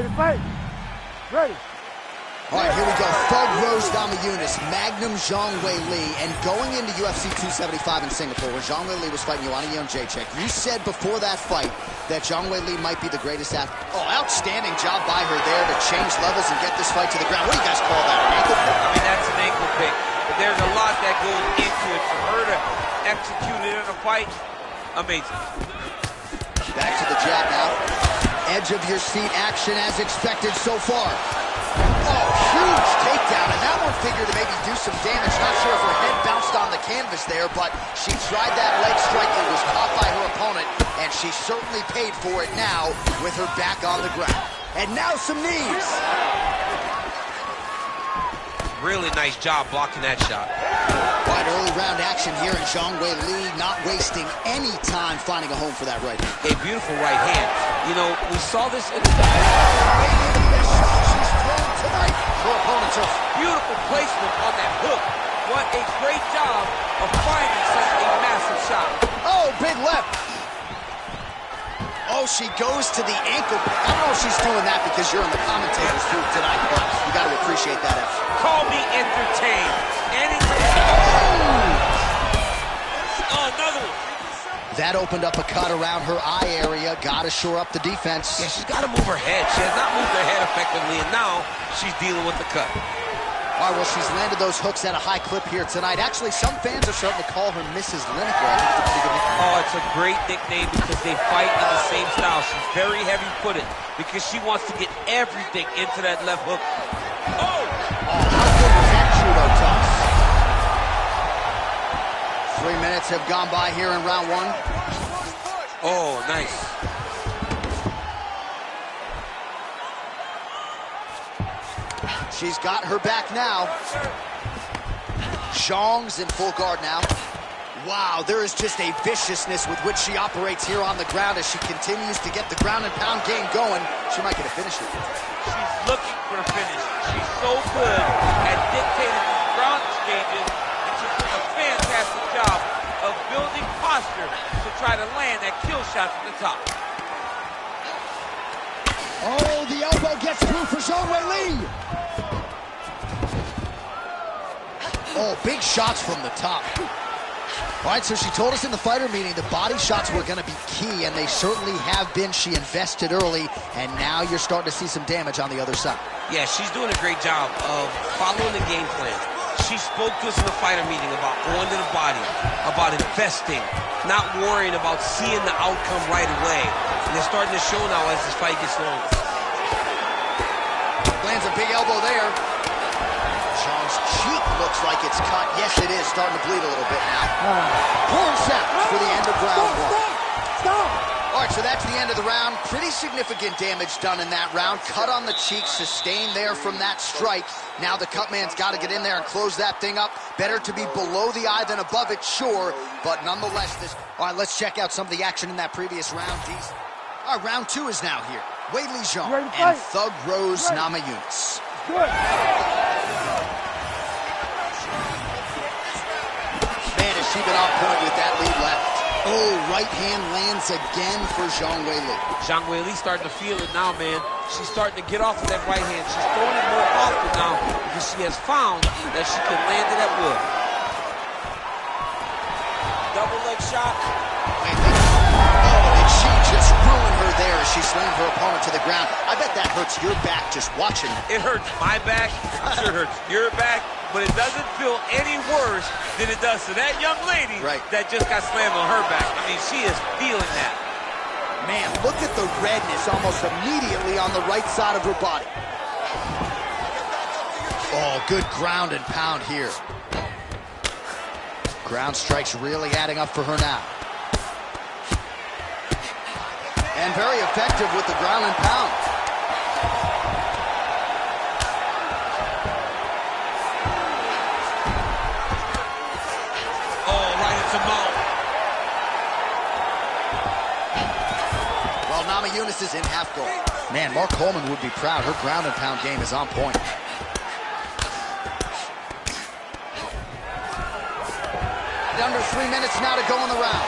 Ready to fight? Ready. All right, here we go. Thug Rose Namajunas, Magnum Zhang Wei Li, and going into UFC 275 in Singapore, where Zhang Wei Li was fighting Joanna Jędrzejczyk, you said before that fight that Zhang Wei Li might be the greatest athlete. Oh, outstanding job by her there to change levels and get this fight to the ground. What do you guys call that, an ankle pick? I mean, that's an ankle pick, but there's a lot that goes into it. For her to execute it in a fight, amazing. Back to the jab now. Edge of your seat action as expected so far. Oh, huge takedown, and that one figured to maybe do some damage. Not sure if her head bounced on the canvas there, but she tried that leg strike. It was caught by her opponent, and she certainly paid for it now with her back on the ground. And now some knees. Really nice job blocking that shot. Quite early round action here, and Zhang Wei Li not wasting any time finding a home for that right hand. A beautiful right hand. You know, we saw this in the... She's thrown tonight. Her opponent's off. Beautiful placement on that hook. What a great job of finding such a massive shot. Oh, big left. Oh, she goes to the ankle. I don't know if she's doing that because you're in the commentator's booth tonight, but you got to appreciate that effort. Call me entertained. Oh, another one. That opened up a cut around her eye area. Got to shore up the defense. Yeah, she's got to move her head. She has not moved her head effectively, and now she's dealing with the cut. All right, well, she's landed those hooks at a high clip here tonight. Actually, some fans are starting to call her Mrs. Lineker. I think it's a pretty good nickname. Oh, it's a great nickname because they fight in the same style. She's very heavy-footed because she wants to get everything into that left hook. Oh! How good was that judo toss? 3 minutes have gone by here in round one. Oh, nice. She's got her back now. Zhang's in full guard now. Wow, there is just a viciousness with which she operates here on the ground as she continues to get the ground and pound game going. She might get a finish here. She's looking for a finish. She's so good at dictating these ground exchanges, and she's doing a fantastic job of building posture to try to land that kill shot from the top. Oh, the elbow gets through for Zhang Wei Li. Oh, big shots from the top. All right, so she told us in the fighter meeting the body shots were going to be key, and they certainly have been. She invested early, and now you're starting to see some damage on the other side. Yeah, she's doing a great job of following the game plan. She spoke to us in the fighter meeting about going to the body, about investing, not worrying about seeing the outcome right away. And it's starting to show now as this fight gets longer. Lands a big elbow there. Zhang's cheek looks like it's cut. Yes, it is. Starting to bleed a little bit now. Horn sounds for the end of round one. All right, so that's the end of the round. Pretty significant damage done in that round. Cut on the cheek, sustained there from that strike. Now the cut man's got to get in there and close that thing up. Better to be below the eye than above it, sure. But nonetheless, this... All right, let's check out some of the action in that previous round. All right, round two is now here. Wei Li Zhang and Thug Rose Namajunas. Good. Man, has she been on point with that lead left. Oh, right hand lands again for Zhang Wei Li. Zhang Wei Li starting to feel it now, man. She's starting to get off of that right hand. She's throwing it more often now because she has found that she can land it at will. Double leg shot. Did she just ruin her there as she slammed her opponent to the ground? I bet that hurts your back just watching. It hurts my back. I'm sure it hurts your back. But it doesn't feel any worse than it does to that young lady that just got slammed on her back. I mean, she is feeling that. Man, look at the redness almost immediately on the right side of her body. Oh, good ground and pound here. Ground strikes really adding up for her now. And very effective with the ground and pound. Oh, right into mouth. Well, Namajunas is in half guard. Man, Mark Coleman would be proud. Her ground and pound game is on point. Under 3 minutes now to go in the round.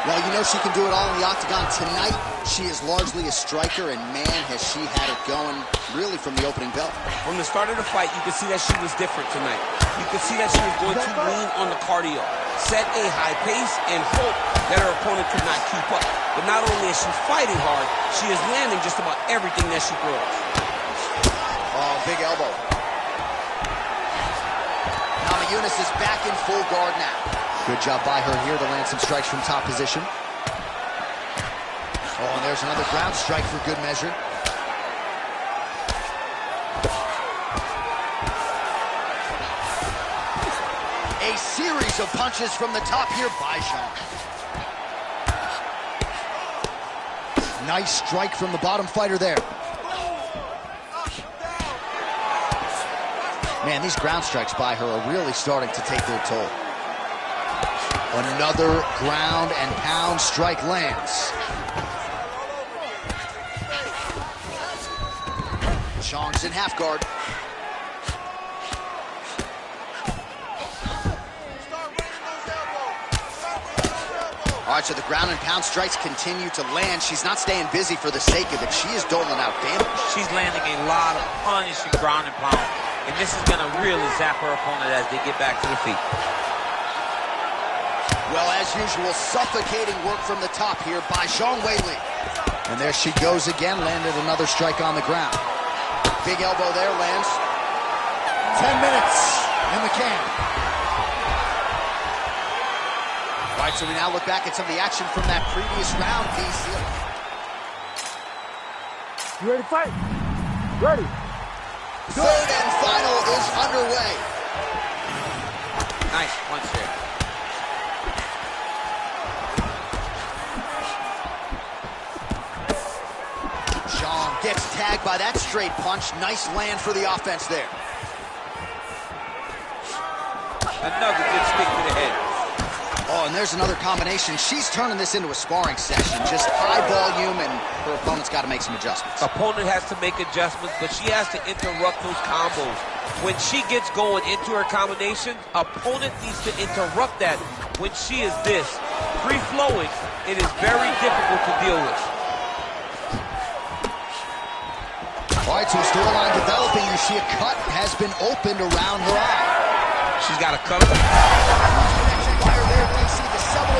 Well, Well, you know she can do it all in the octagon. Tonight, she is largely a striker, and man, has she had it going really from the opening bell. From the start of the fight, you could see that she was different tonight. You could see that she was going to lean on the cardio, set a high pace, and hope that her opponent could not keep up. But not only is she fighting hard, she is landing just about everything that she throws. Oh, big elbow. Namajunas is back in full guard now. Good job by her here to land some strikes from top position. Oh, and there's another ground strike for good measure. A series of punches from the top here by Jean. Nice strike from the bottom fighter there. Man, these ground strikes by her are really starting to take their toll. Another ground and pound strike lands. Chong's in half guard. All right, so the ground and pound strikes continue to land. She's not staying busy for the sake of it. She is doling out damage. She's landing a lot of punishing ground and pound. And this is going to really zap her opponent as they get back to the feet. Well, as usual, suffocating work from the top here by Zhang Weili. And there she goes again, landed another strike on the ground. Big elbow there, lands. 10 minutes in the can. All right, so we now look back at some of the action from that previous round, DC. You ready to fight? Ready. Third and final is underway. Nice punch there. Zhang gets tagged by that straight punch. Nice land for the offense there. Another good stick to the head. Oh, and there's another combination. She's turning this into a sparring session. Just high volume, and her opponent's got to make some adjustments. Opponent has to make adjustments, but she has to interrupt those combos. When she gets going into her combination, opponent needs to interrupt that. When she is this free-flowing, it is very difficult to deal with. All right, so storyline developing. You see a cut has been opened around her eye. She's got to cut her.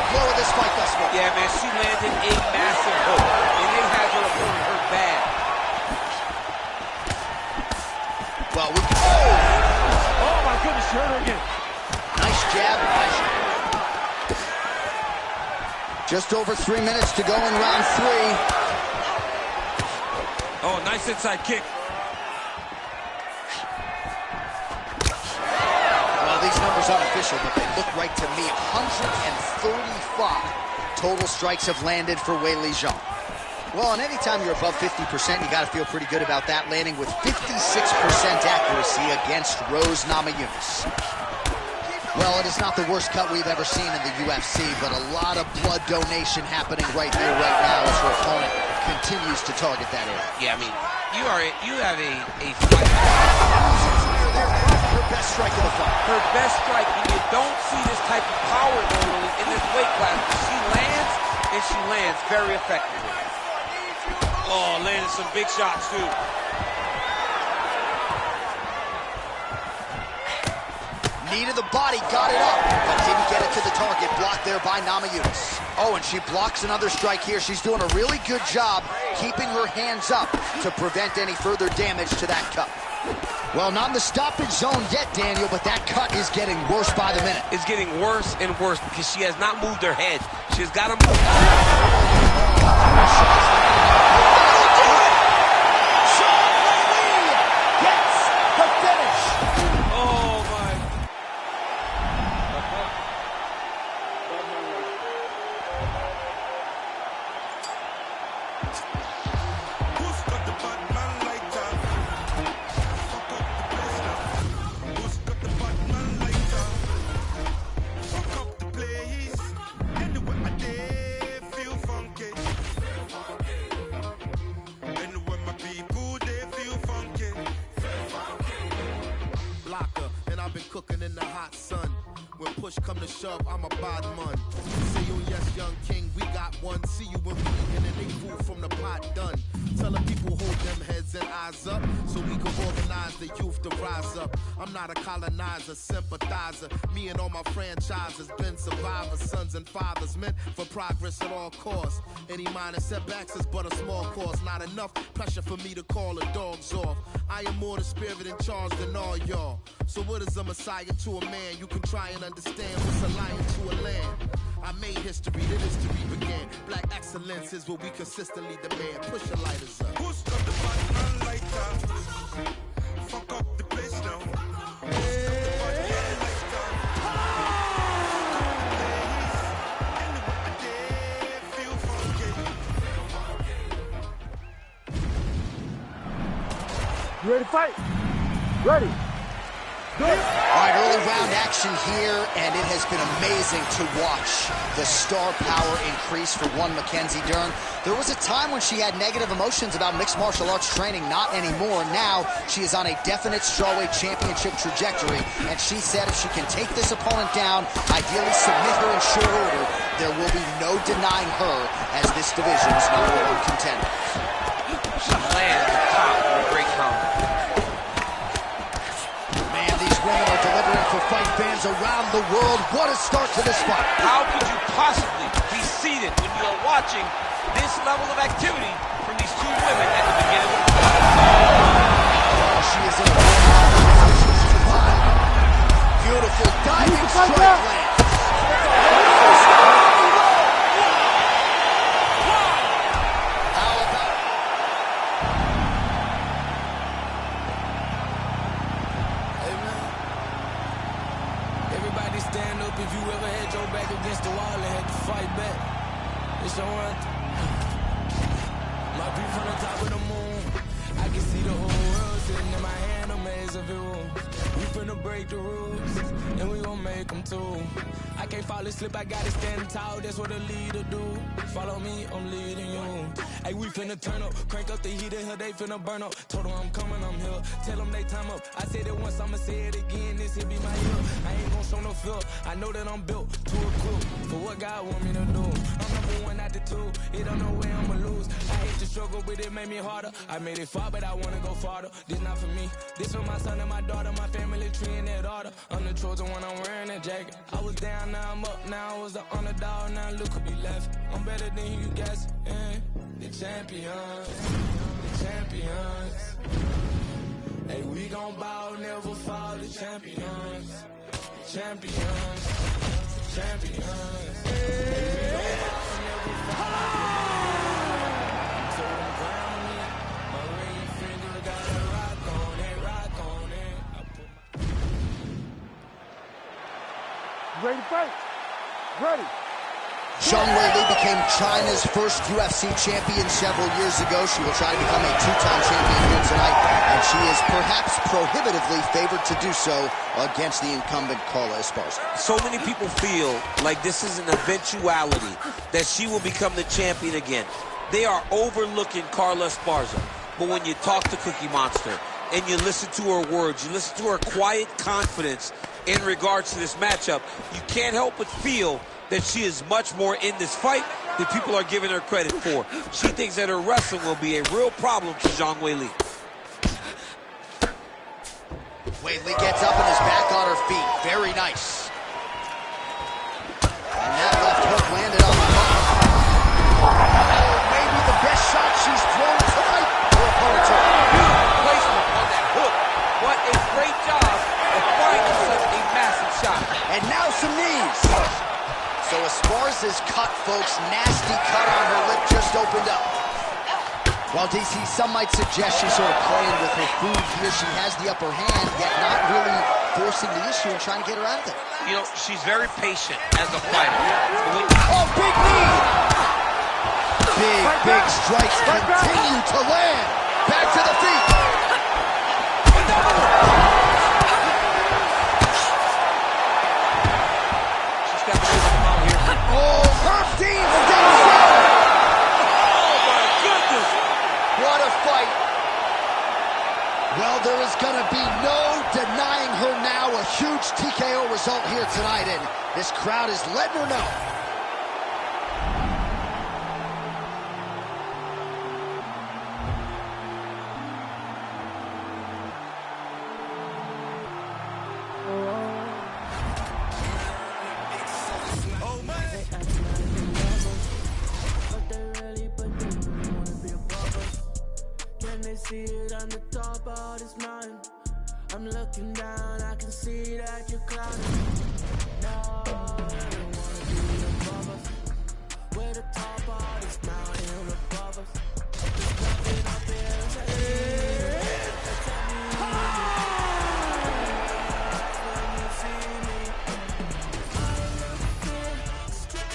Blow of this fight thus far. Yeah, man, she landed a massive hook, and it has her opponent hurt bad. Well, Oh, my goodness, she hurt her again. Nice jab. Just over 3 minutes to go in round 3. Oh, nice inside kick. These numbers aren't official, but they look right to me. 135 total strikes have landed for Weili Zhang. Well, and anytime you're above 50%, you got to feel pretty good about that, landing with 56% accuracy against Rose Namajunas. Well, it is not the worst cut we've ever seen in the UFC, but a lot of blood donation happening right here, right now, as her opponent continues to target that area. Yeah, I mean, you have a fight. Her best strike of the fight. Her best strike, and you don't see this type of power normally in this weight class. She lands, and she lands very effectively. Oh, landed some big shots, too. Knee to the body, got it up, but didn't get it to the target. Blocked there by Namajunas. Oh, and she blocks another strike here. She's doing a really good job keeping her hands up to prevent any further damage to that cut. Well, not in the stoppage zone yet, Daniel, but that cut is getting worse by the minute. It's getting worse and worse because she has not moved her head. She's got to move. Gets the finish. Oh, my. Cooking in the hot sun. When push come to shove, I'm a bad man. Say you yes, young king, we got hot one. See you when we eating and they food from the pot done. Tell the people hold them heads and eyes up so we can organize the youth to rise up. I'm not a colonizer, sympathizer. Me and all my franchises been survivors, sons and fathers meant for progress at all costs. Any minor setbacks is but a small cause. Not enough pressure for me to call the dogs off. I am more the spirit in charge than all y'all. So what is a messiah to a man? You can try and understand what's a lion to a lamb. I made history, the history began. Black excellence is what we consistently demand. Push your lighters up. Push up the button lighter. Fuck up the place now. You ready to fight? Ready. All right, early round action here, and it has been amazing to watch the star power increase for one Mackenzie Dern. There was a time when she had negative emotions about mixed martial arts training, not anymore. Now she is on a definite strawweight championship trajectory, and she said if she can take this opponent down, ideally submit her in short order, there will be no denying her as this division's #1 contender. She landed the top with a great combo. Women are delivering for fight fans around the world. What a start to this fight. How could you possibly be seated when you are watching this level of activity from these two women at the beginning of the fight? She is in a position to fight. Beautiful diving strike lands. How about Everybody stand up if you ever had your back against the wall and had to fight back. It's your anthem. My view from the top of the moon. I can see the whole world sitting in my hand, a maze of it room. We finna break the rules, and we gon' make them too. I can't fall asleep, I gotta stand tall, that's what a leader do. Follow me, I'm leading you. Hey, we finna turn up, crank up the heat in here, they finna burn up. Told them I'm coming, I'm here, tell them they time up. I said it once, I'ma say it again, this here be my year. I ain't gon' show no fear, I know that I'm built to equip for what God want me to do. I'm #1 out the two, it don't know where I'ma lose. I hate the struggle, but it made me harder. I made it far, but I wanna go farther. This not for me, this for my son and my daughter, my family tree and that order. I'm the chosen one, I'm wearing that jacket. I was down, now I'm up, now I was the underdog, now look who be left. I'm better than you guess, the champions, the champions. Hey, we gon' bow, never fall, the champions, champions, champions. Hey, we gon' bow, never fall. So I'm crown me, my ring finger got a rock on it, rock on it. I put my You ready to fight? Ready. Zhang Weili became China's first UFC champion several years ago. She will try to become a two-time champion here tonight, and she is perhaps prohibitively favored to do so against the incumbent Carla Esparza. So many people feel like this is an eventuality, that she will become the champion again. They are overlooking Carla Esparza. But when you talk to Cookie Monster and you listen to her words, you listen to her quiet confidence in regards to this matchup, you can't help but feel that she is much more in this fight than people are giving her credit for. She thinks that her wrestling will be a real problem to Zhang Weili. Weili gets up and is back on her feet. Very nice. And that left hook landed on the button. Oh, maybe the best shot she's thrown tonight. Her opponent took. Beautiful placement on that hook. What a great job of finding such a massive shot. And now some knees. So Esparza's cut, folks, nasty cut on her lip just opened up. Well, DC, some might suggest she's sort of playing with her food here. She has the upper hand, yet not really forcing the issue and trying to get her out of there. You know, she's very patient as a fighter. Oh, big knee! Big strikes continue to land. Back to the feet. She's got the rhythm out here. Oh, Herb Dean steps in. Oh, my goodness. What a fight. Well, there is going to be no denying her now. A huge TKO result here tonight, and this crowd is letting her know. see it on the top of this mountain. I'm looking down, I can see that you're climbing. No, I don't wanna be above us. We're the top of this mountain above us. There's nothing up here that when you see me, I look good, straight.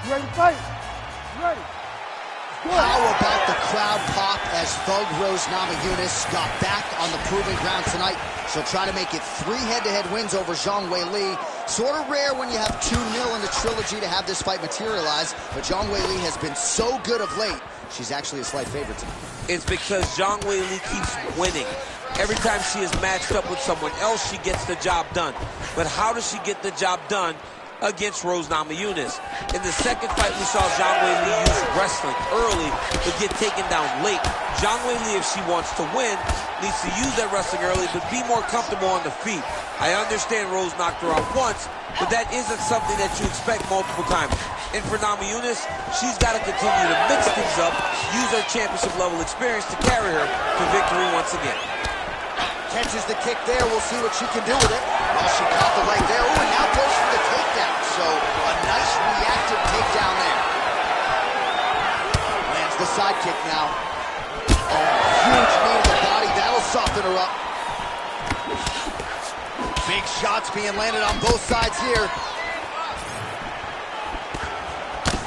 You ready to fight? Ready. How about the crowd pop as Thug Rose Namajunas got back on the proving ground tonight? She'll try to make it 3 head-to-head wins over Zhang Weili. Sort of rare when you have 2-0 in the trilogy to have this fight materialize, but Zhang Weili has been so good of late, she's actually a slight favorite tonight. It's because Zhang Weili keeps winning. Every time she is matched up with someone else, she gets the job done. But how does she get the job done against Rose Namajunas? In the second fight, we saw Zhang Weili use wrestling early but get taken down late. Zhang Weili, if she wants to win, needs to use that wrestling early but be more comfortable on the feet. I understand Rose knocked her out once, but that isn't something that you expect multiple times. And for Namajunas, she's got to continue to mix things up, use her championship level experience to carry her to victory once again. Catches the kick there. We'll see what she can do with it. Well, she caught the leg there. Ooh, and now goes for the takedown. So a nice reactive takedown there. Lands the side kick now. Oh, huge knee to the body. That'll soften her up. Big shots being landed on both sides here.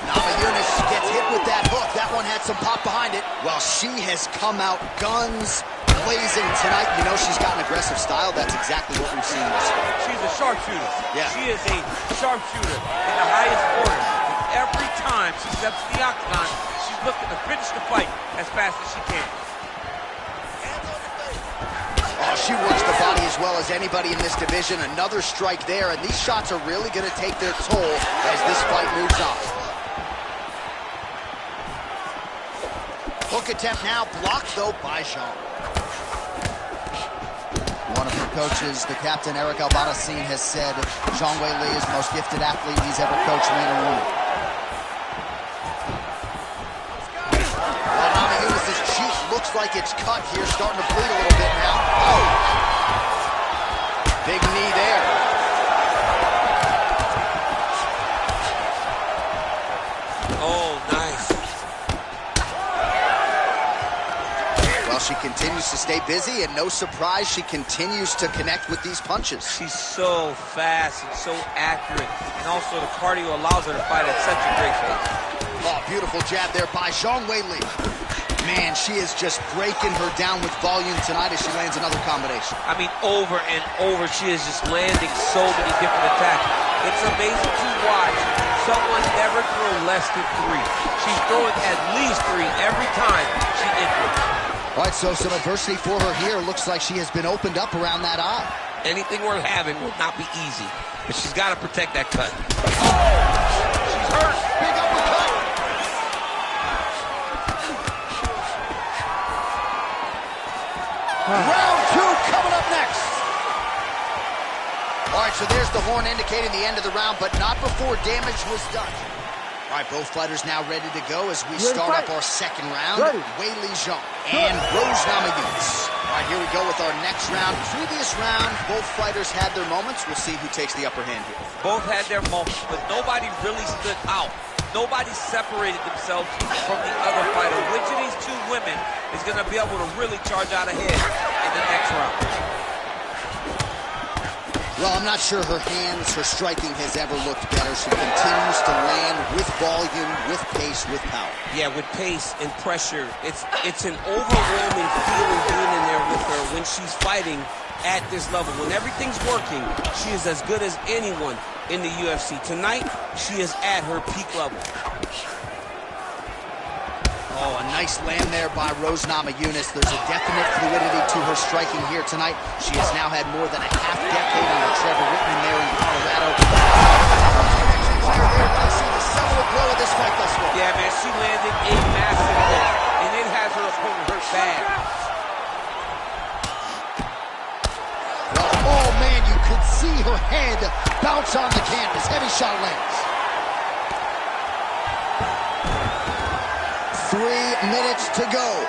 Namajunas gets hit with that hook. That one had some pop behind it. Well, she has come out guns blazing tonight. You know she's got an aggressive style. That's exactly what we've seen this year. She's a sharpshooter. Yeah. She is a sharpshooter in the highest order. And every time she steps to the octagon, she's looking to finish the fight as fast as she can. Oh, she works the body as well as anybody in this division. Another strike there, and these shots are really going to take their toll as this fight moves on. Hook attempt now, blocked though by Zhang. One of her coaches, the captain Eric Albarracin, has said Zhang Weili is the most gifted athlete he's ever coached, man or woman. Well, Namajunas' cheek looks like it's cut here, starting to bleed a little bit now. Oh! Big knee there. Oh, nice. She continues to stay busy, and no surprise, she continues to connect with these punches. She's so fast and so accurate, and also the cardio allows her to fight at such a great pace. Oh, beautiful jab there by Zhang Weili. Man, she is just breaking her down with volume tonight as she lands another combination. I mean, over and over, she is just landing so many different attacks. It's amazing to watch someone never throw less than 3. She's throwing at least 3 every time she enters. All right, so some adversity for her here. Looks like she has been opened up around that eye. Anything worth having will not be easy, but she's got to protect that cut. Oh! She's hurt. Big uppercut. Round 2 coming up next. All right, so there's the horn indicating the end of the round, but not before damage was done. All right, both fighters now ready to go as we start up our second round. Weili Zhang and Rose Namajunas. All right, here we go with our next round. Previous round, both fighters had their moments. We'll see who takes the upper hand here. Both had their moments, but nobody really stood out. Nobody separated themselves from the other fighter. Which of these two women is going to be able to really charge out ahead in the next round? Well, I'm not sure her hands, her striking has ever looked better. She continues to land with volume, with pace, with power. Yeah, with pace and pressure. It's an overwhelming feeling being in there with her when she's fighting at this level. When everything's working, she is as good as anyone in the UFC. Tonight, she is at her peak level. Oh, a nice land there by Rose Namajunas. There's a definite fluidity to her striking here tonight. She has now had more than a half-decade under Trevor Whitman there in Colorado. I see the seminal blow of this fight thus far. Yeah, man, she landed a massive hit, and it has her opponent hurt bad. Well, oh, man, you could see her head bounce on the canvas. Heavy shot lands. 3 minutes to go.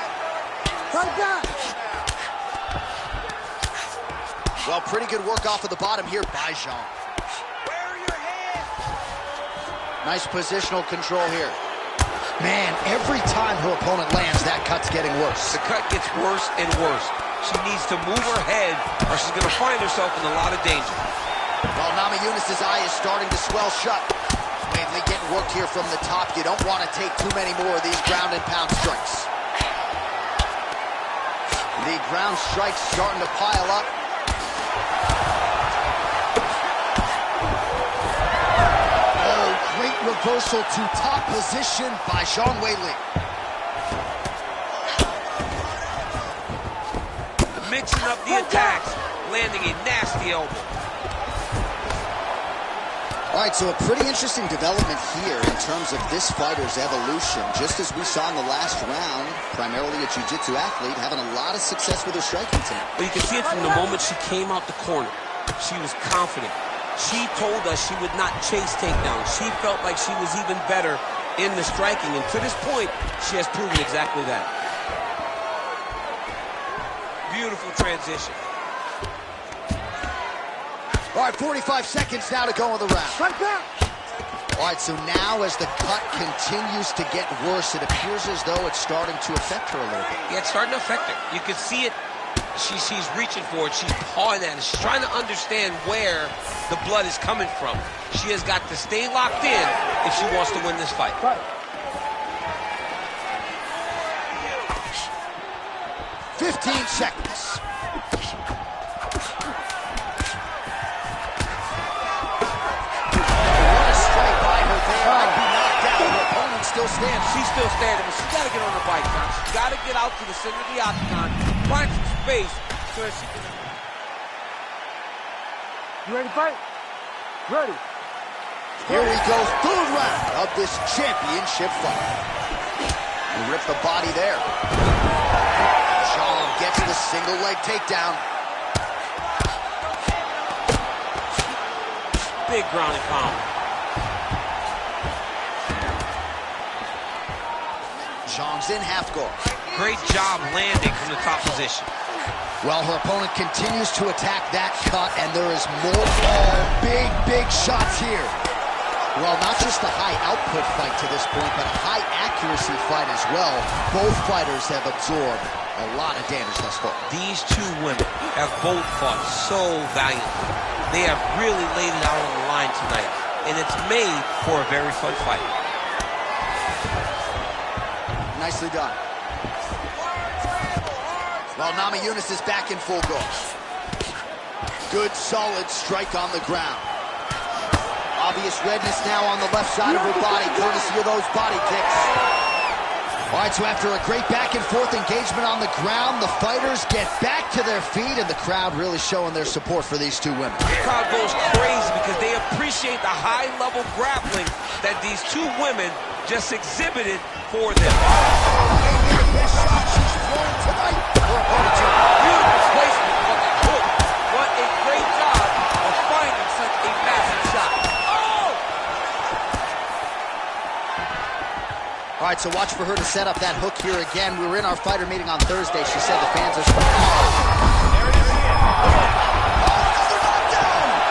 Well, pretty good work off of the bottom here by Jean. Nice positional control here. Man, every time her opponent lands, that cut's getting worse. The cut gets worse and worse. She needs to move her head or she's going to find herself in a lot of danger. Well, Namajunas' eye is starting to swell shut. Mainly getting worked here from the top. You don't want to take too many more of these ground and pound strikes. The ground strikes starting to pile up. Great reversal to top position by Zhang Weili. Mixing up the attacks, landing a nasty elbow. All right, so a pretty interesting development here in terms of this fighter's evolution. Just as we saw in the last round, primarily a jiu-jitsu athlete, having a lot of success with her striking tonight. Well, you can see it from the moment she came out the corner. She was confident. She told us she would not chase takedowns. She felt like she was even better in the striking. And to this point, she has proven exactly that. Beautiful transition. All right, 45 seconds now to go in the round. All right, so now as the cut continues to get worse, it appears as though it's starting to affect her a little bit. Yeah, it's starting to affect her. You can see it. She's reaching for it. She's pawing at it. She's trying to understand where the blood is coming from. She has got to stay locked in if she wants to win this fight. 15 seconds. What a strike by her there. Might be knocked out. Her opponent still standing. She's still standing, but she's got to get on the bike now. She's got to get out to the center of the octagon, find some space so that she can... You ready to fight? Ready. Here we go, third round of this championship fight. We rip the body there. Sean gets the single leg takedown. Big ground and pound. Zhang's in half guard. Great job landing from the top position. Well, her opponent continues to attack that cut, and there is more. Oh, big shots here. Well, not just a high output fight to this point, but a high accuracy fight as well. Both fighters have absorbed a lot of damage thus far. These two women have both fought so valiantly. They have really laid it out on the line tonight, and it's made for a very fun fight. Nicely done. Well, Namajunas is back in full guard. Good, solid strike on the ground. Obvious redness now on the left side of her body, courtesy of those body kicks. All right, so after a great back-and-forth engagement on the ground, the fighters get back to their feet, and the crowd really showing their support for these two women. The crowd goes crazy because they appreciate the high-level grappling that these two women just exhibited for them. Beautiful placement of that hook. What a great job of finding such a massive shot. All right, so watch for her to set up that hook here again. We were in our fighter meeting on Thursday. She said the fans are... There it is again. Another knockdown!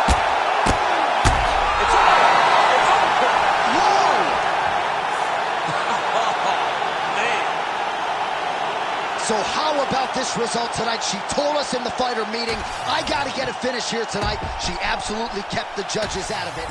It's over. Whoa! Man. So how about this result tonight? She told us in the fighter meeting, I got to get a finish here tonight. She absolutely kept the judges out of it.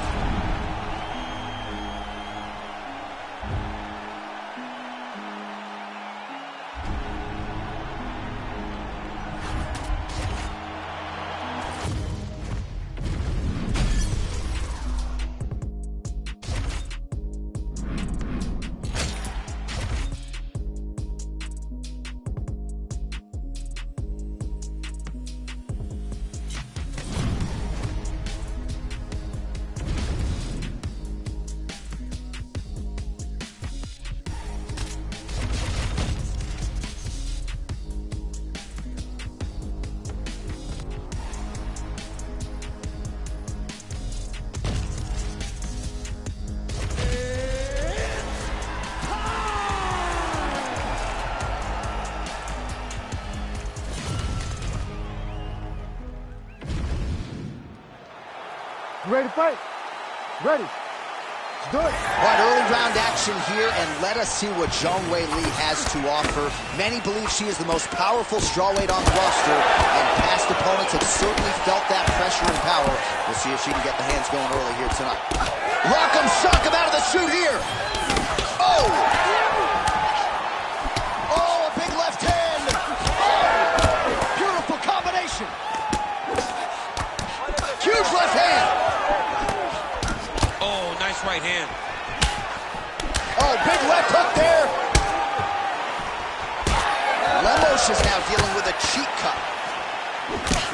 You ready to fight? Ready. Let's do it. All right, early round action here, and let us see what Zhang Wei Li has to offer. Many believe she is the most powerful strawweight on the roster, and past opponents have certainly felt that pressure and power. We'll see if she can get the hands going early here tonight. Rock'em sock'em out of the chute here. Oh! Oh, a big left hand. Oh! Beautiful combination. Huge left hand. Oh, nice right hand. Oh, big left hook there. Lemos is now dealing with a cheek cut.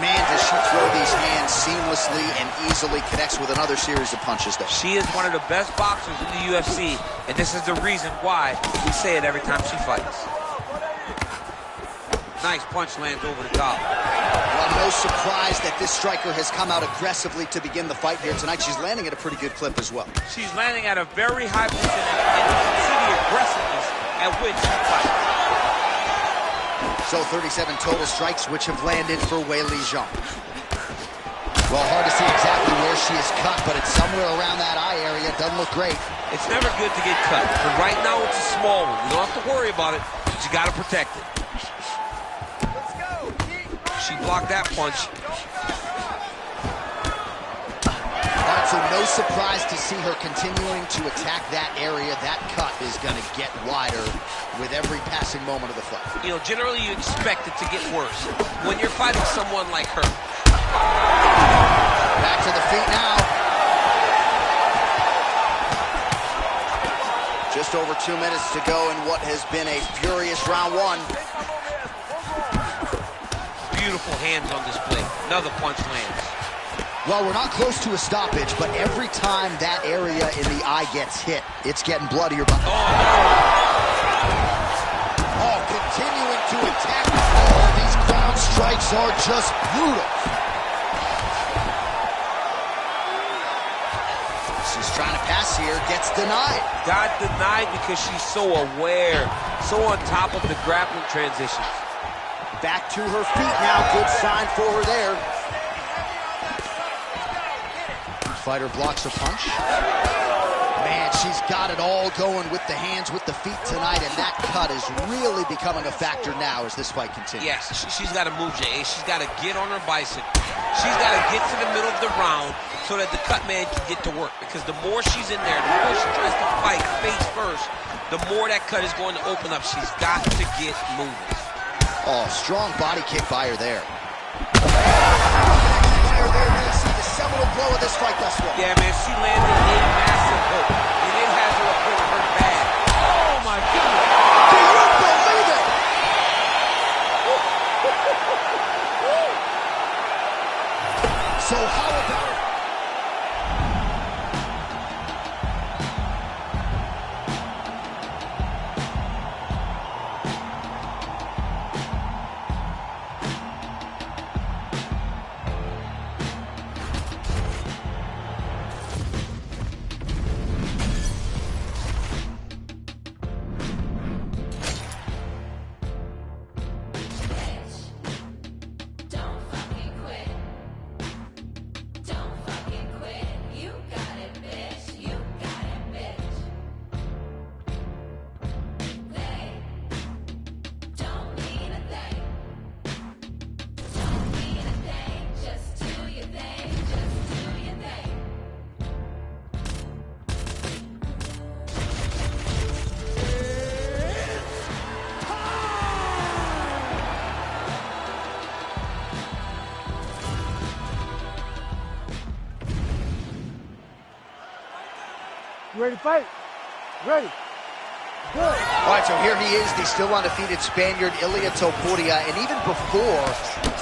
Man, does she throw these hands seamlessly and easily, connects with another series of punches there. She is one of the best boxers in the UFC, and this is the reason why we say it every time she fights. Nice punch lands over the top. Well, no surprise that this striker has come out aggressively to begin the fight here tonight. She's landing at a pretty good clip as well. She's landing at a very high percentage, and you can see the aggressiveness at which she fights. So 37 total strikes which have landed for Weili Zhang. Well, hard to see exactly where she is cut, but it's somewhere around that eye area. Doesn't look great. It's never good to get cut, but right now it's a small one. You don't have to worry about it, but you got to protect it. She blocked that punch. All right, so no surprise to see her continuing to attack that area. That cut is going to get wider with every passing moment of the fight. You know, generally you expect it to get worse when you're fighting someone like her. Back to the feet now. Just over 2 minutes to go in what has been a furious round one. Beautiful hands on display. Another punch lands. Well, we're not close to a stoppage, but every time that area in the eye gets hit, it's getting bloodier. Oh, continuing to attack. Oh, these ground strikes are just brutal. She's trying to pass here, gets denied. Got denied because she's so aware, so on top of the grappling transitions. Back to her feet now. Good sign for her there. Fighter blocks a punch. Man, she's got it all going with the hands, with the feet tonight, and that cut is really becoming a factor now as this fight continues. Yes, she's got to move, Jay. She's got to get on her bicycle. She's got to get to the middle of the round so that the cut man can get to work. Because the more she's in there, the more she tries to fight face first, the more that cut is going to open up. She's got to get moving. Oh, strong body kick by her there. See the seminal blow of this fight thus far. Yeah, man, she landed a massive hook, and it has her hurt her bad. Oh, my goodness. Do you believe it? So how about it? You ready to fight? Ready. Good. All right, so here he is, the still undefeated Spaniard, Ilia Topuria, and even before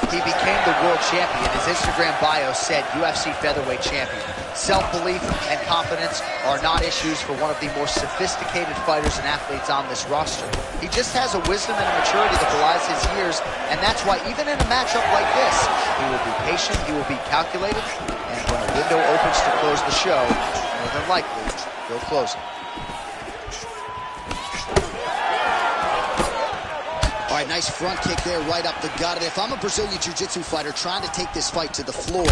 he became the world champion, his Instagram bio said UFC featherweight champion. Self-belief and confidence are not issues for one of the more sophisticated fighters and athletes on this roster. He just has a wisdom and a maturity that belies his years, and that's why even in a matchup like this, he will be patient, he will be calculated, and when a window opens to close the show, more than likely, he'll close it. All right, nice front kick there right up the gut. And if I'm a Brazilian Jiu-Jitsu fighter trying to take this fight to the floor,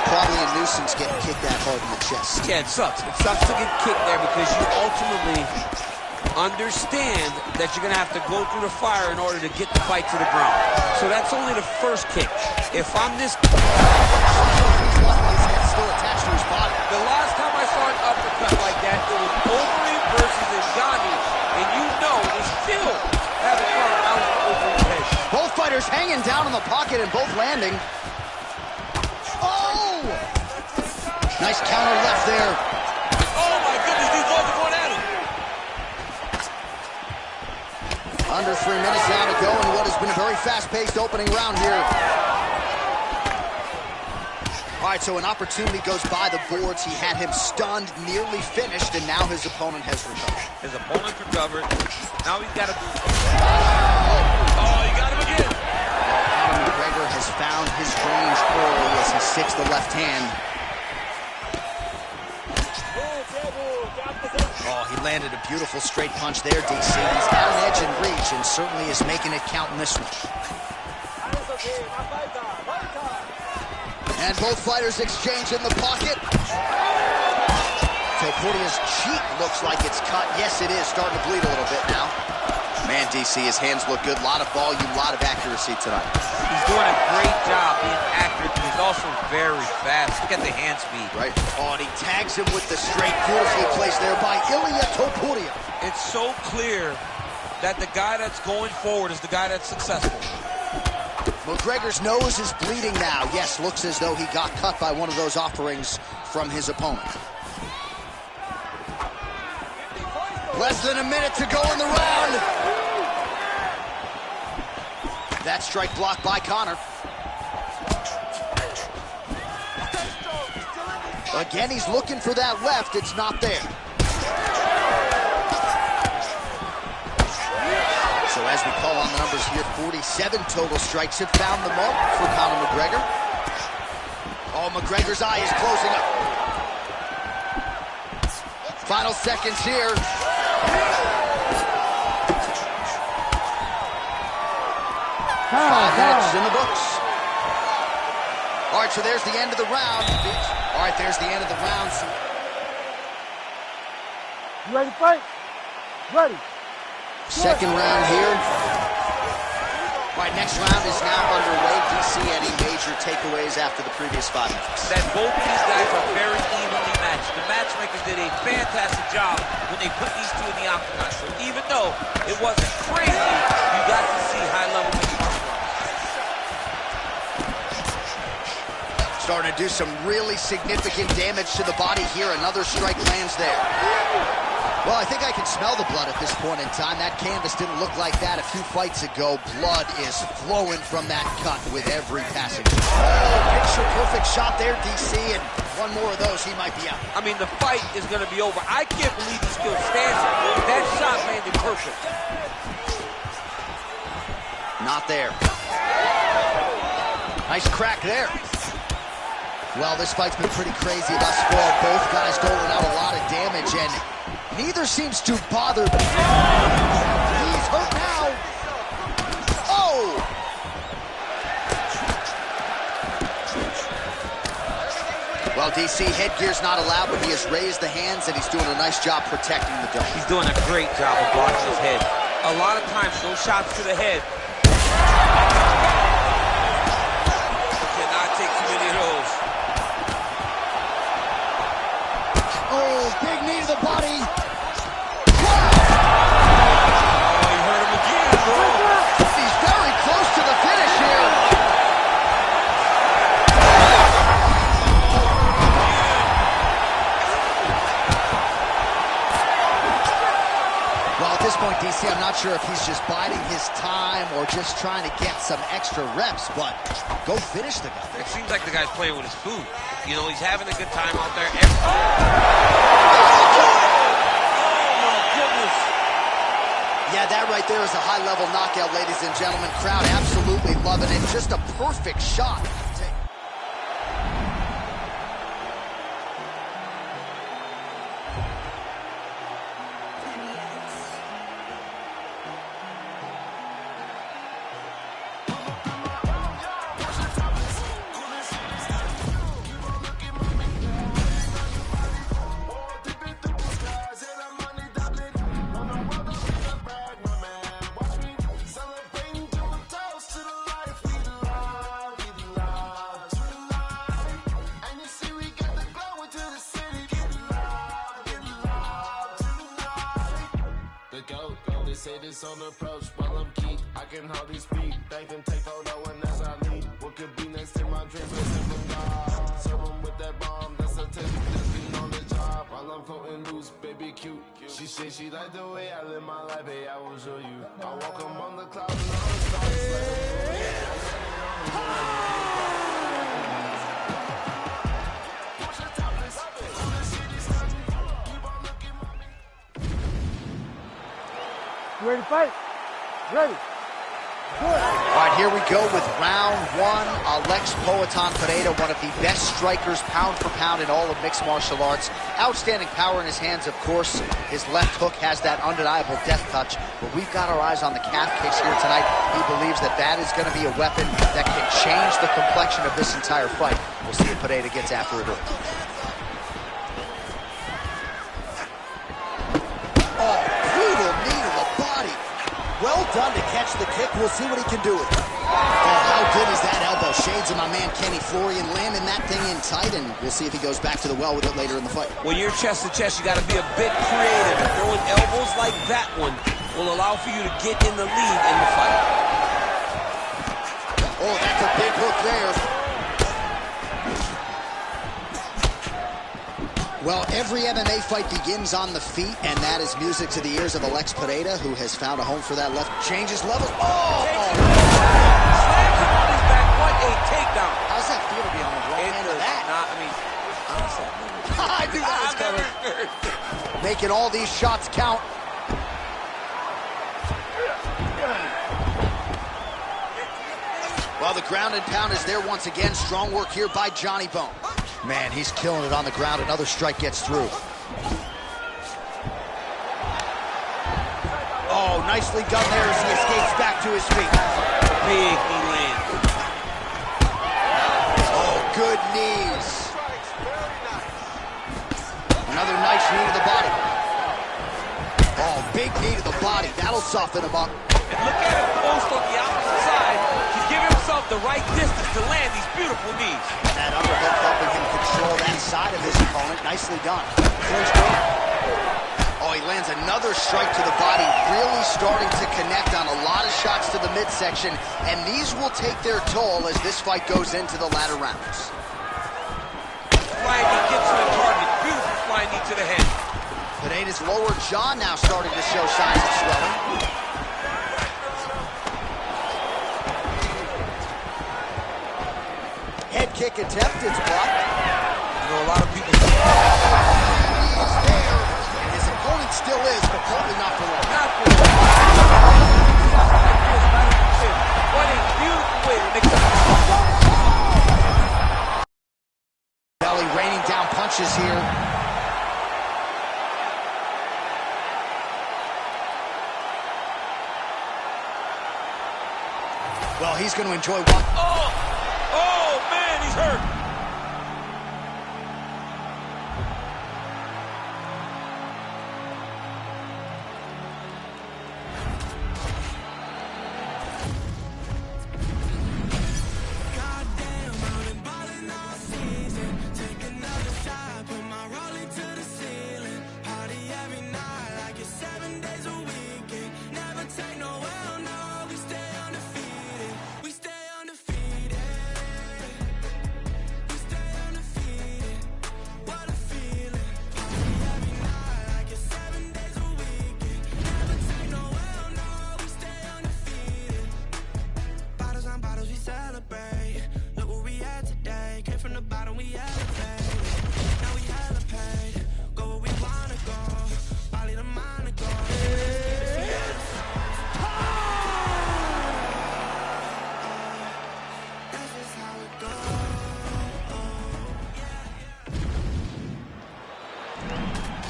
probably a nuisance getting kicked that hard in the chest. Yeah, it sucks. It sucks to get kicked there because you ultimately understand that you're going to have to go through the fire in order to get the fight to the ground. So that's only the first kick. If I'm this... His head's still attached to his body. The last time I saw an uppercut like that, it was Overeem versus Ngannou, and you know they still haven't gone out over his head. Both fighters hanging down in the pocket and both landing. Oh! Nice counter left there. Oh my goodness, these boys are going at him. Under 3 minutes now to go in what has been a very fast-paced opening round here. All right, so an opportunity goes by the boards. He had him stunned, nearly finished, and now his opponent has recovered. His opponent recovered. Now he's got to... Oh, he got him again. Conor McGregor has found his range early as he sticks the left hand. Oh, he landed a beautiful straight punch there, DC. He's got an edge and reach and certainly is making it count in this one. And both fighters exchange in the pocket. Topuria's cheek looks like it's cut. Yes, it is. Starting to bleed a little bit now. Man, DC, his hands look good. A lot of volume, a lot of accuracy tonight. He's doing a great job being accurate, but he's also very fast. Look at the hand speed. Right. Oh, and he tags him with the straight. Beautifully placed there by Ilia Topuria. It's so clear that the guy that's going forward is the guy that's successful. McGregor's nose is bleeding now. Yes, looks as though he got cut by one of those offerings from his opponent. Less than a minute to go in the round. That strike blocked by Conor. Again, he's looking for that left. It's not there. So as we call on the numbers here, 47 total strikes have found the mark for Conor McGregor. Oh, McGregor's eye is closing up. Final seconds here. 5 minutes in the books. All right, so there's the end of the round. All right, there's the end of the round. You ready to fight? Ready. Second round here. All right, next round is now underway. DC, any major takeaways after the previous 5 minutes? That both of these guys are very evenly matched. The matchmakers did a fantastic job when they put these two in the octagon. So even though it wasn't crazy, you got to see high level mixed martial arts. Starting to do some really significant damage to the body here. Another strike lands there. Well, I think I can smell the blood at this point in time. That canvas didn't look like that a few fights ago. Blood is flowing from that cut with every passing. Oh, picture perfect shot there, DC, and one more of those, he might be out. I mean, the fight is going to be over. I can't believe he still stands. That shot landed perfect. Not there. Nice crack there. Well, this fight's been pretty crazy thus far. Both guys doling out a lot of damage, and neither seems to bother. He's hurt now. Oh! Well, DC, headgear's not allowed, but he has raised the hands, and he's doing a nice job protecting the dome. He's doing a great job of blocking his head. A lot of times, those shots to the head cannot take too many of those. Oh, big knee to the body. Oh, he hurt him again, bro. He's very close to the finish here. Well, at this point, DC, I'm not sure if he's just biding his time or just trying to get some extra reps, but go finish the guy. It seems like the guy's playing with his food. You know, he's having a good time out there. Yeah, that right there is a high-level knockout, ladies and gentlemen. Crowd absolutely loving it. Just a perfect shot. The goat, they say this on approach, well I'm geek, I can hardly speak, they can take photo and as I leave, what could be next in my dreams, listen from God, serve them with that bomb, that's a test, just being on the job, while I'm floating loose, baby cute, she said she like the way I live my life, hey I will show you, I walk among the clouds and all the stars, You ready to fight? Ready. Good. All right, here we go with round one. Alex Poatan-Pereira, one of the best strikers pound for pound in all of mixed martial arts. Outstanding power in his hands, of course. His left hook has that undeniable death touch, but we've got our eyes on the calf kicks here tonight. He believes that that is going to be a weapon that can change the complexion of this entire fight. We'll see if Pereira gets after it. Well done to catch the kick. We'll see what he can do with it. Oh, how good is that elbow? Shades of my man Kenny Florian landing that thing in tight, and we'll see if he goes back to the well with it later in the fight. When you're chest to chest, you got to be a bit creative. And throwing elbows like that one will allow for you to get in the lead in the fight. Oh, that's a big hook there. Well, every MMA fight begins on the feet, and that is music to the ears of Alex Pereira, who has found a home for that left. Changes levels. Oh! Slams him on his back. What a takedown. How's that feel to be on the wrong end of that? I knew that was coming. Making all these shots count. Well, the ground and pound is there once again. Strong work here by Johnny Bone. Man, he's killing it on the ground. Another strike gets through. Oh, nicely done there as he escapes back to his feet. Big knee land. Oh, good knees. Another nice knee to the body. Oh, big knee to the body. That'll soften him up. And look at him post on the opposite side to give himself the right distance to land these beautiful knees. And that underhook helping him control that side of his opponent. Nicely done. Oh, he lands another strike to the body, really starting to connect on a lot of shots to the midsection, and these will take their toll as this fight goes into the latter rounds. Flying knee gets to the target. Beautiful flying knee to the head. Pereira's lower jaw now starting to show signs of swelling. Head kick attempt, it's blocked. You know, a lot of people... He's there, and his opponent still is, but probably not for long. Not for long. What a beautiful way to mix up. Belly raining down punches here. Well, he's going to enjoy one. Oh, man, he's hurt.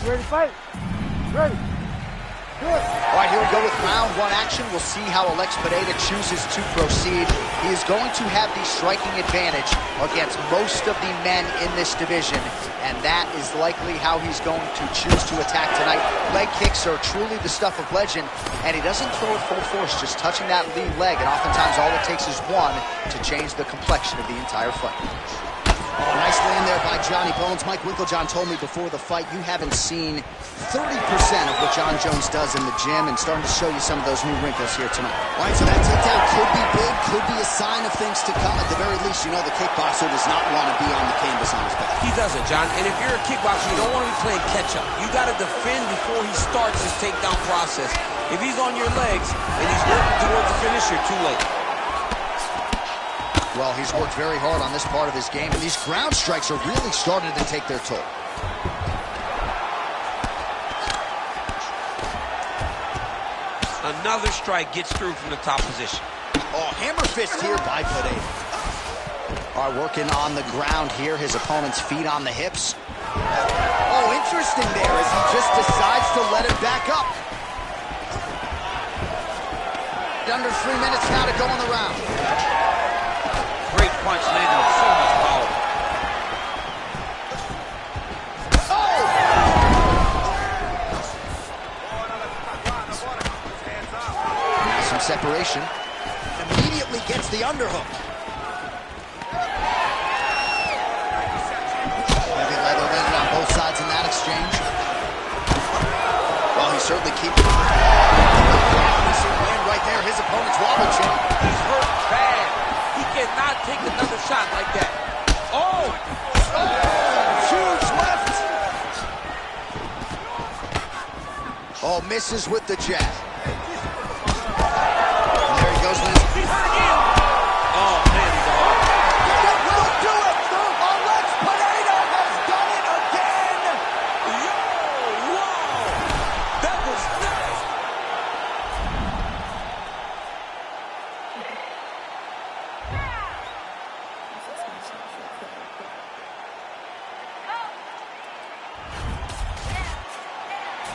You ready to fight? Ready. Good. All right, here we go with round one action. We'll see how Alex Pereira chooses to proceed. He is going to have the striking advantage against most of the men in this division, and that is likely how he's going to choose to attack tonight. Leg kicks are truly the stuff of legend, and he doesn't throw it full force, just touching that lead leg, and oftentimes all it takes is one to change the complexion of the entire fight. Oh, nice land there by Johnny Bones. Mike Winklejohn told me before the fight you haven't seen 30% of what John Jones does in the gym, and starting to show you some of those new wrinkles here tonight. All right, so that takedown could be big, could be a sign of things to come. At the very least, you know the kickboxer does not want to be on the canvas on his back. He doesn't, John. And if you're a kickboxer, you don't want to be playing catch-up. You got to defend before he starts his takedown process. If he's on your legs and he's working towards the finish, you're too late. Well, he's worked very hard on this part of his game, and these ground strikes are really starting to take their toll. Another strike gets through from the top position. Oh, hammer fist here by Pereira. All right, working on the ground here. His opponent's feet on the hips. Oh, interesting there as he just decides to let it back up. Under 3 minutes now to go in the round. Great punch landed with so much power. Oh! Now some separation. Immediately gets the underhook. Heavy leather landed on both sides in that exchange. Well, he's certainly keeping it. Land right there. His opponent's wobble chin. He's hurt bad. He cannot take another shot like that. Oh! Huge left. Oh, misses with the jab. And there he goes with his... He's hurt again. Oh, man, he's hard. Look to it. Alex Pereira has done it again. Yo, wow. That was nice.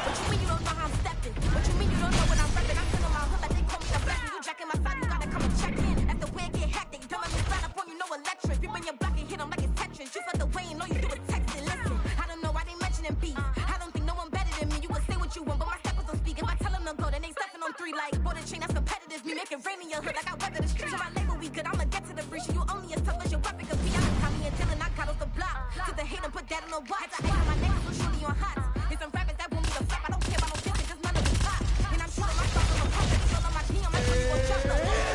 What you mean you don't know how I'm stepping? What you mean you don't know what I'm repping? I'm feeling my hood like they call me the best. You jacking my side, you gotta come and check in. As the way it get hectic, dumbing me flat up on you, know electric. People in your block and hit them like it's Tetris. You felt the way and all you do is text it. Listen, I don't know why they mentioning beef. I don't think no one better than me. You would say what you want, but my steppers don't speak. If I tell them to go, then they stepping on 3 like border chain. That's competitive. Me making rain in your hood like I weather the street. So my label we good. I'ma get to the breach. You only as tough as your weapon could be. I'm Tommy and Dylan. I got off the block. To the hate and put that on the watch. Had to hate on my name, so surely on hot. There's some rappers that want me to flop. I don't care about no bitch, cause none of them pop. And I'm shooting my stuff on the pump. It's all on my DM. I'm like, you gon' jump the loop.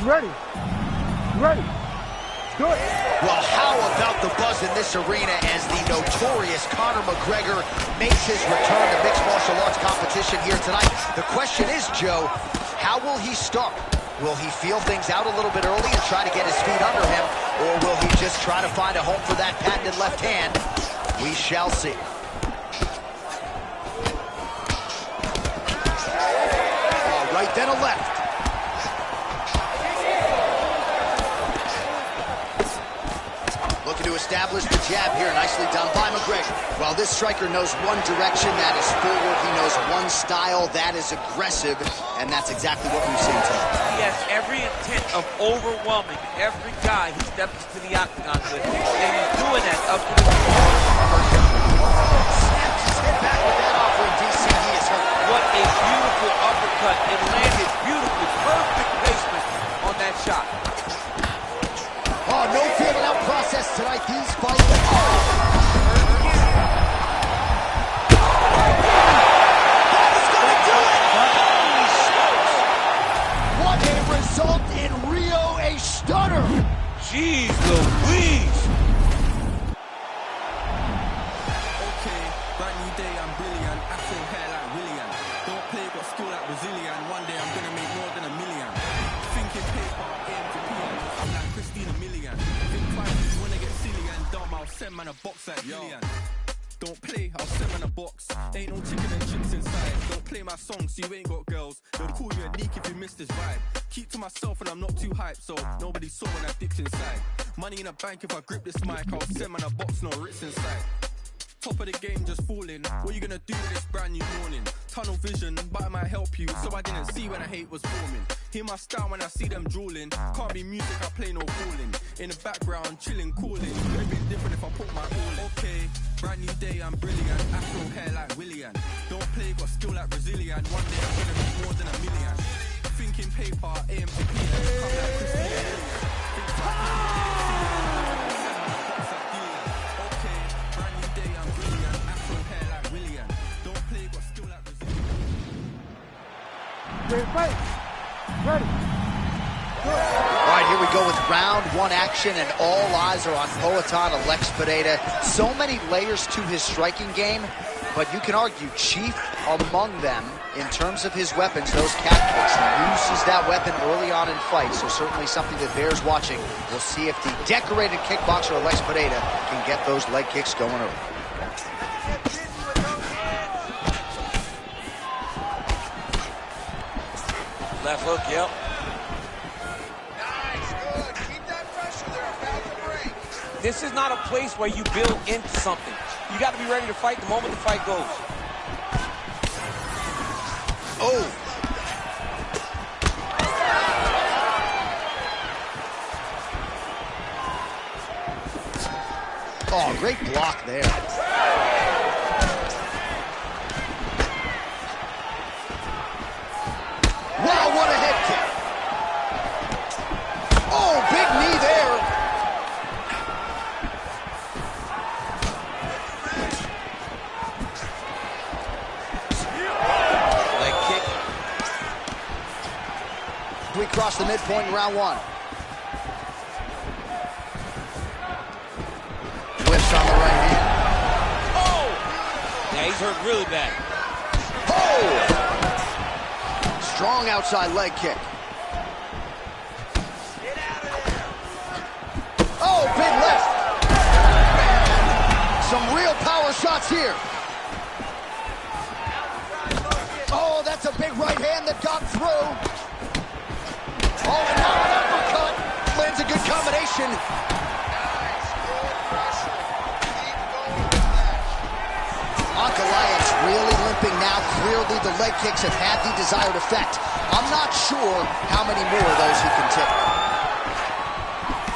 Ready. Ready. Good. Well, how about the buzz in this arena as the notorious Conor McGregor makes his return to mixed martial arts competition here tonight? The question is, Joe, how will he start? Will he feel things out a little bit early and try to get his feet under him, or will he just try to find a home for that patented left hand? We shall see. All right, then a left. Looking to establish the jab here. Nicely done by McGregor. While this striker knows one direction, that is forward. He knows one style, that is aggressive. And that's exactly what we've seen tonight. He has every intent of overwhelming every guy he steps into the octagon with. And he's doing that up to the Snaps his head back with that offering. DC, he is hurt. What a beautiful uppercut. It landed beautifully. Perfect placement on that shot. Oh, no feeling out process tonight. These fights. That is going to do it! What a result in Rio, a stunner! Jeez Louise! Okay, brand new day, I'm brilliant. Afro hair like William. Don't play, got skill like Brazilian. One day I'm gonna make more than $1 million. Thinking paper, aim to peon. I'm like Christina Million. Think twice if you wanna get silly and dumb. I'll send man a box like Gillian. Don't play, I'll send man a box. Ain't no chicken and chips inside. Don't play my songs, so you ain't got girls. They'll call you a leak if you miss this vibe. Keep to myself and I'm not too hyped, so nobody saw when I dipped inside. Money in a bank if I grip this mic. I'll send man a box, no Ritz inside. Top of the game just falling. What you gonna do with this brand new morning? Tunnel vision, but it might help you. So I didn't see when the hate was forming. Hear my style when I see them drooling. Can't be music, I play no calling. In the background, chilling, cooling. Could've been different if I put my all in. Okay, Brand new day, I'm brilliant. Afro hair like Willian. Don't play, got skill like Brazilian. One day I'm gonna make more than a million. Thinking paper, AM to PM. Come like Christina. Okay, brand new day, I'm brilliant. Afro hair like Willian. Don't play, got skill like Brazilian. Ready to fight? Ready. All right, here we go with round one action, and all eyes are on Poatan Alex Pereira. So many layers to his striking game, but you can argue chief among them in terms of his weapons, those cat kicks. He uses that weapon early on in fights, so certainly something that bears watching. We'll see if the decorated kickboxer Alex Pereira can get those leg kicks going early. Left hook, yep. This is not a place where you build into something. You got to be ready to fight the moment the fight goes. Oh! Oh, great block there. Wow, what a head kick. Oh, big knee there. We cross the midpoint in round one. Whips on the right hand. Oh! Yeah, he's hurt really bad. Oh! Strong outside leg kick. Oh, big lift. Some real power shots here. Oh, that's a big right hand that got through. Oh, and now an uppercut. Lands a good combination. Ankalaev's really limping now. Clearly the leg kicks have had the desired effect. I'm not sure how many more of those he can take.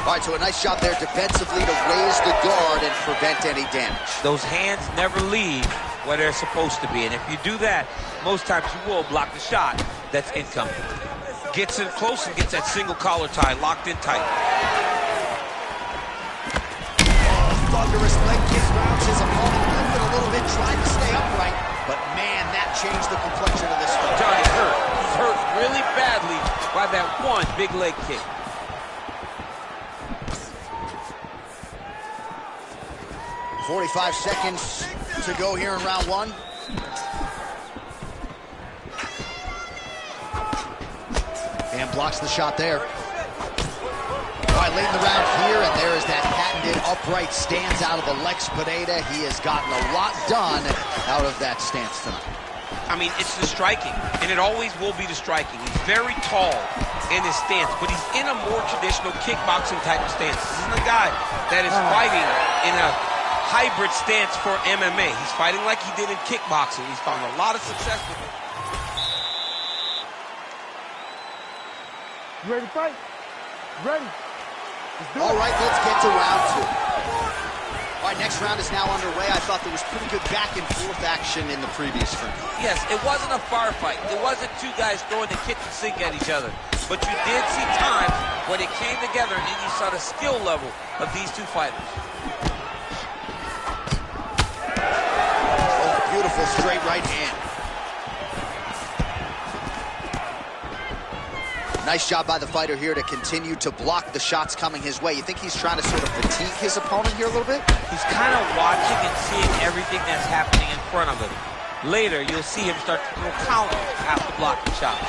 All right, so a nice job there defensively to raise the guard and prevent any damage. Those hands never leave where they're supposed to be, and if you do that, most times you will block the shot that's incoming. Gets in close and gets that single collar tie locked in tight. Thunderous leg kick rounds his opponent limping a little bit, trying to stay upright, but man, that changed the complexion of this fight. Johnny's hurt. He's hurt really badly by that one big leg kick. .45 seconds to go here in round one. And blocks the shot there. All right, late in the round here, and there is that patented upright stance out of Alex Pereira. He has gotten a lot done out of that stance tonight. I mean, it's the striking, and it always will be the striking. He's very tall in his stance, but he's in a more traditional kickboxing type of stance. This isn't a guy that is fighting in a hybrid stance for MMA. He's fighting like he did in kickboxing. He's found a lot of success with it. You ready to fight? Ready. All right, let's get to round two. All right, next round is now underway. I thought there was pretty good back and forth action in the previous round. Yes, it wasn't a firefight. It wasn't two guys throwing the kitchen sink at each other. But you did see times when it came together and you saw the skill level of these two fighters. Oh, beautiful straight right hand. Nice job by the fighter here to continue to block the shots coming his way. You think he's trying to sort of fatigue his opponent here a little bit? He's kind of watching and seeing everything that's happening in front of him. Later, you'll see him start to throw counters after blocking shots.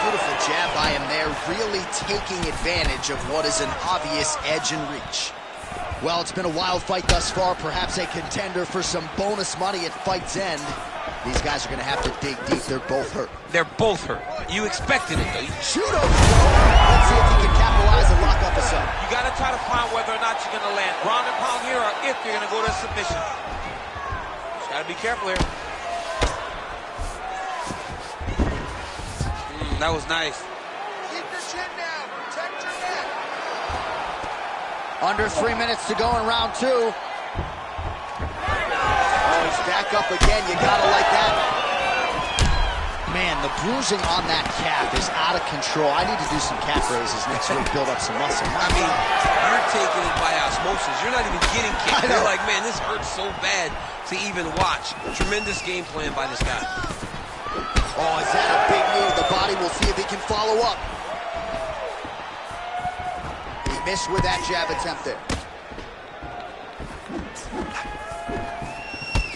Beautiful jab by him there, really taking advantage of what is an obvious edge and reach. Well, it's been a wild fight thus far, perhaps a contender for some bonus money at fight's end. These guys are going to have to dig deep. They're both hurt. They're both hurt. You expected it, though. Judo throw. Let's see if he can capitalize and lock up a sub. You got to try to find whether or not you're going to land ground and pound here or if you're going to go to submission. Just got to be careful here. That was nice. Keep your chin down. Protect your neck. Under 3 minutes to go in round two. back up again. You gotta like that. Man, the bruising on that calf is out of control. I need to do some calf raises next week, build up some muscle. I mean, you're taking it by osmosis. You're not even getting kicked. You're like, man, this hurts so bad to even watch. Tremendous game plan by this guy. Oh, is that a big move? The body will see if he can follow up. He missed with that jab attempt there.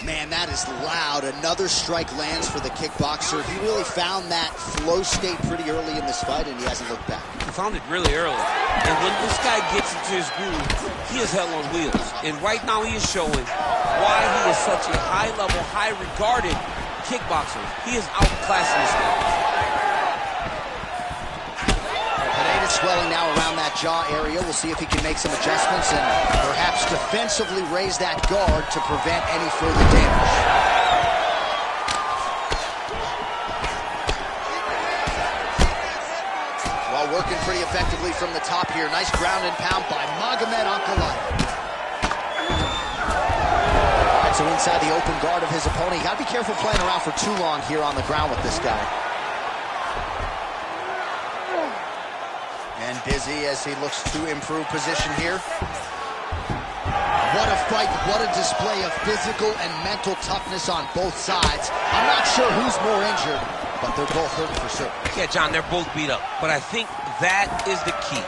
Man, that is loud. Another strike lands for the kickboxer. He really found that flow state pretty early in this fight, and he hasn't looked back. He found it really early. And when this guy gets into his groove, he is hell on wheels. And right now he is showing why he is such a high-level, high-regarded kickboxer. He is outclassing this guy. Swelling now around that jaw area. We'll see if he can make some adjustments and perhaps defensively raise that guard to prevent any further damage. Well, working pretty effectively from the top here. Nice ground and pound by Magomed Ankalaev. All right, so inside the open guard of his opponent. You got to be careful playing around for too long here on the ground with this guy. And busy as he looks to improve position here. What a fight, what a display of physical and mental toughness on both sides. I'm not sure who's more injured, but they're both hurt for certain. Yeah, John, they're both beat up. But I think that is the key.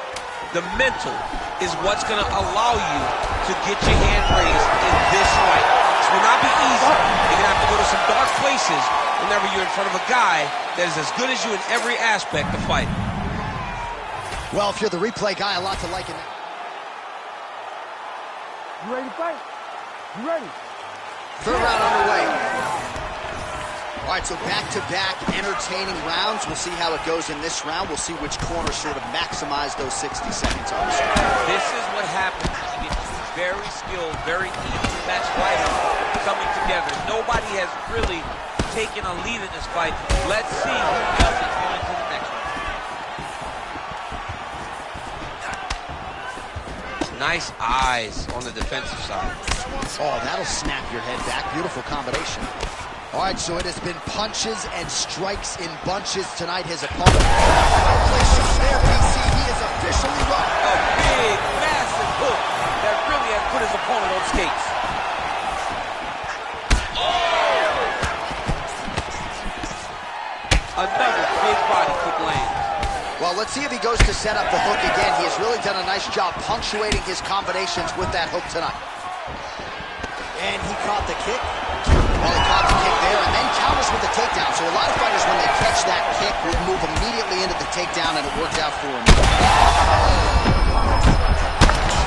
The mental is what's going to allow you to get your hand raised in this fight. This will not be easy. You're going to have to go to some dark places whenever you're in front of a guy that is as good as you in every aspect of fighting. Well, if you're the replay guy, a lot to like in that. You ready to fight? You ready? Third round underway. All right, so back-to-back entertaining rounds. We'll see how it goes in this round. We'll see which corner sort of maximize those 60 seconds on the screen. This is what happens when you get two very skilled, very evenly matched fighters coming together. Nobody has really taken a lead in this fight. Let's see who does it going into the next one. Nice eyes on the defensive side. Oh, that'll snap your head back. Beautiful combination. All right, so it has been punches and strikes in bunches tonight. His opponent. Well placed shot there, BC. He is officially run. A big, massive hook that really has put his opponent on skates. Oh! Another big body kick lands. Well, let's see if he goes to set up the hook again. He has really done a nice job punctuating his combinations with that hook tonight. And he caught the kick. Well, he caught the kick there and then counters with the takedown. So a lot of fighters, when they catch that kick, will move immediately into the takedown, and it worked out for him.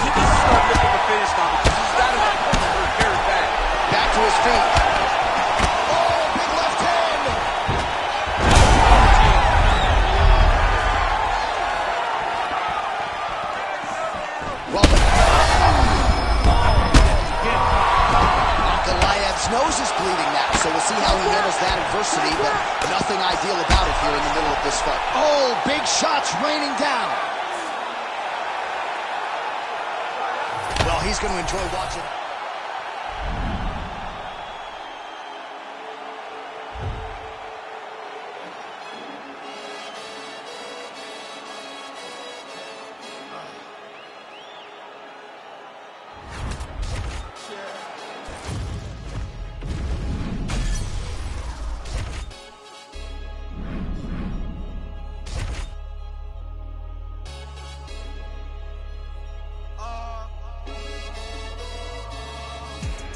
He needs to start looking for finish now because he's got his opponent hurt very bad. Back to his feet. Oh, big left hand. Well, Ankalaev's nose is bleeding now, so we'll see how he handles that adversity, but nothing ideal about it here in the middle of this fight. Oh, big shots raining down. Well, he's going to enjoy watching.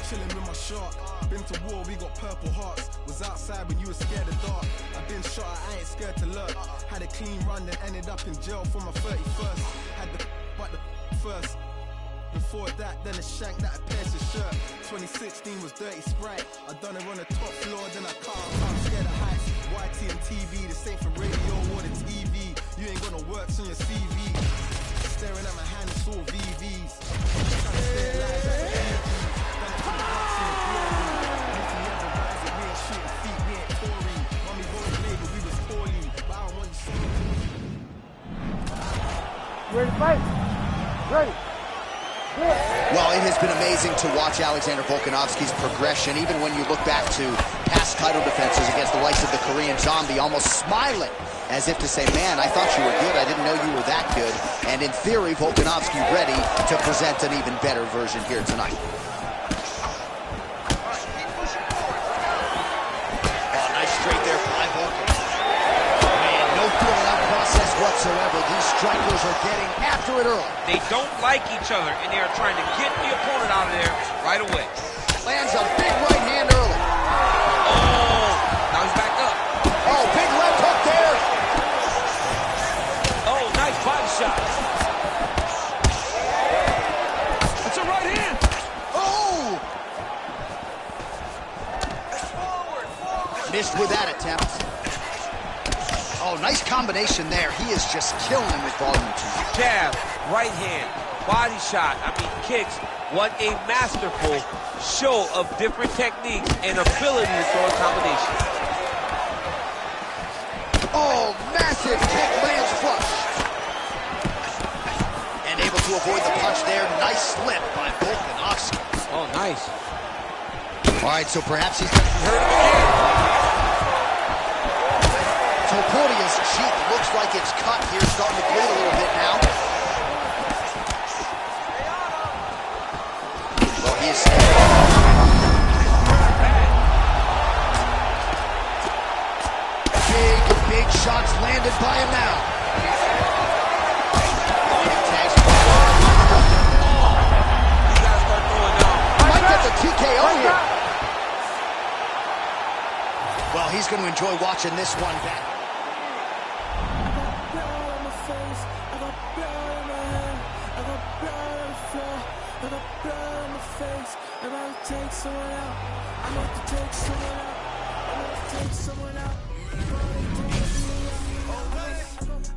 Chilling with my shark. Been to war, we got purple hearts. Was outside when you were scared of dark. I've been shot, I ain't scared to lurk. Had a clean run, then ended up in jail for my 31st. Had the but the first. Before that, then a shank that I pierced his shirt. 2016 was Dirty Sprite. I done it on the top floor, then I can't scared of heights. YT and TV, this ain't for radio or the TV. You ain't got no works on your CV. Staring at my hand, it's all VVs. Trying to stay alive like the EVs. Done it for the box in the glory. Used to never rise it, we ain't shooting feet, we ain't Tory. Mommy wrote a label, we was poorly. But I don't want you so. You ready to fight? Ready. Well, it has been amazing to watch Alexander Volkanovski's progression, even when you look back to past title defenses against the likes of the Korean Zombie, almost smiling, as if to say, man, I thought you were good, I didn't know you were that good. And in theory, Volkanovski ready to present an even better version here tonight. Oh, nice straight there by Volkan. Man, no feeling out process whatsoever. These strikers are getting after it early. They don't like each other, and they are trying to get the opponent out of there right away. Lands a big right hand early. Oh, now he's back up. Oh, big left hook there. Oh, nice body shot. It's a right hand. Oh! Missed with that attempt. Oh, nice combination there. He is just killing him with volume tonight. Jab, right hand, body shot, kicks. What a masterful show of different techniques and ability to throw a combination. Oh, massive kick lands flush. And able to avoid the punch there. Nice slip by Volkanovski. Oh, nice. All right, so perhaps he's going to hurt him again. Topodia's cheek looks like it's cut here, starting to bleed a little bit now. Well, he is big shots landed by him now. Might get the TKO here. Well, he's going to enjoy watching this one back. Take someone out. I'm about to take someone out. I'm about to take someone out.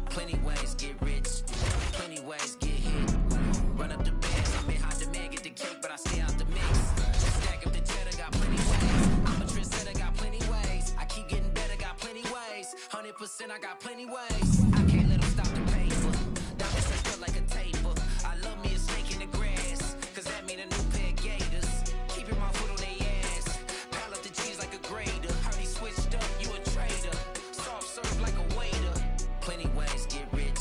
Plenty ways get rich. Plenty ways get hit. Run up the bands. I'm in high demand. Get the cake, but I stay out the mix. Stack up the cheddar. Got plenty ways. I'm a trendsetter. Got plenty ways. I keep getting better. Got plenty ways. 100%. I got plenty ways. I can't let them stop the paper. Diamonds stretched up like a taper. I love me a snake in the grass. Cause that mean a new pair of gators. Keeping my foot on their ass. Pile up the cheese like a grater. Heard he switched up, you a traitor. Soft serve like a waiter. Plenty ways get rich.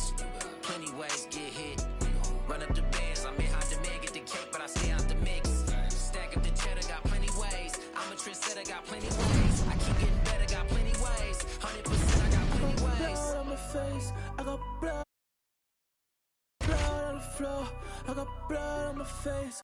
Plenty ways get hit. Run up the bands, I'm in high demand. Get the cake, but I stay out the mix. Stack up the cheddar, got plenty ways. I'm a trendsetter, got plenty ways. I keep getting better, got plenty ways. 100%, I got plenty ways. Blood on my face, I got blood on the floor. I got blood on my face.